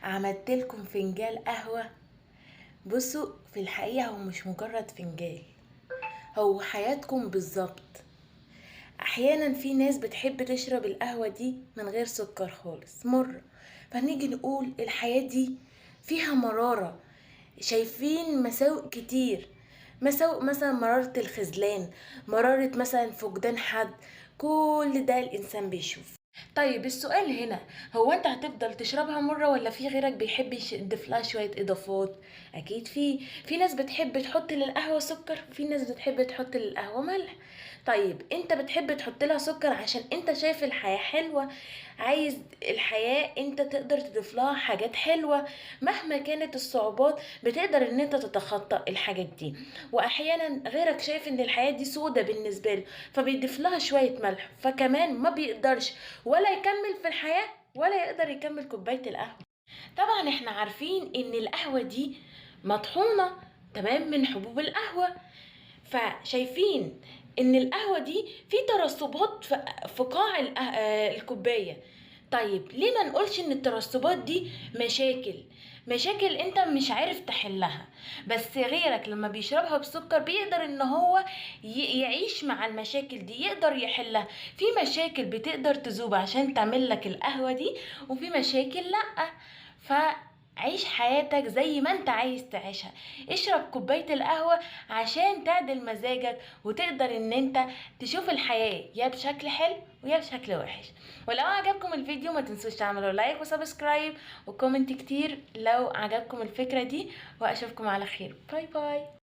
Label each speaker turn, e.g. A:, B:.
A: عملت لكم فنجان قهوة. بصوا، في الحقيقة هو مش مجرد فنجان، هو حياتكم بالظبط. احيانا في ناس بتحب تشرب القهوة دي من غير سكر خالص، مر. فنيجي نقول الحياة دي فيها مرارة. شايفين مساوئ كتير، مساوئ مثلا مرارة الخذلان، مرارة مثلا فقدان حد. كل ده الانسان بيشوف. طيب السؤال هنا، هو انت هتفضل تشربها مرة ولا في غيرك بيحب يضيف لها شوية اضافات؟ اكيد في ناس بتحب تحط للقهوة سكر، في ناس بتحب تحط للقهوة ملح. طيب انت بتحب تحط لها سكر عشان انت شايف الحياة حلوة، عايز الحياة انت تقدر تضيف لها حاجات حلوة. مهما كانت الصعوبات بتقدر ان انت تتخطى الحاجات دي. واحيانا غيرك شايف ان الحياة دي سودة بالنسبة له، فبيضيف لها شوية ملح، فكمان ما بيقدرش ولا يكمل في الحياة ولا يقدر يكمل كوباية القهوة. طبعا احنا عارفين ان القهوة دي مطحونة تمام من حبوب القهوة، فشايفين ان القهوة دي في ترسبات في قاع الكوباية. طيب ليه ما نقولش ان الترسبات دي مشاكل انت مش عارف تحلها، بس غيرك لما بيشربها بسكر بيقدر ان هو يعيش مع المشاكل دي، يقدر يحلها. في مشاكل بتقدر تذوب عشان تعمل لك القهوة دي، وفي مشاكل لأ. عيش حياتك زي ما انت عايز تعيشها. اشرب كوباية القهوة عشان تعدل مزاجك وتقدر ان انت تشوف الحياة يا بشكل حلو ويا بشكل وحش. ولو عجبكم الفيديو ما تنسوش تعملوا لايك وسبسكرايب وكومنت كتير لو عجبكم الفكرة دي، واشوفكم على خير. باي باي.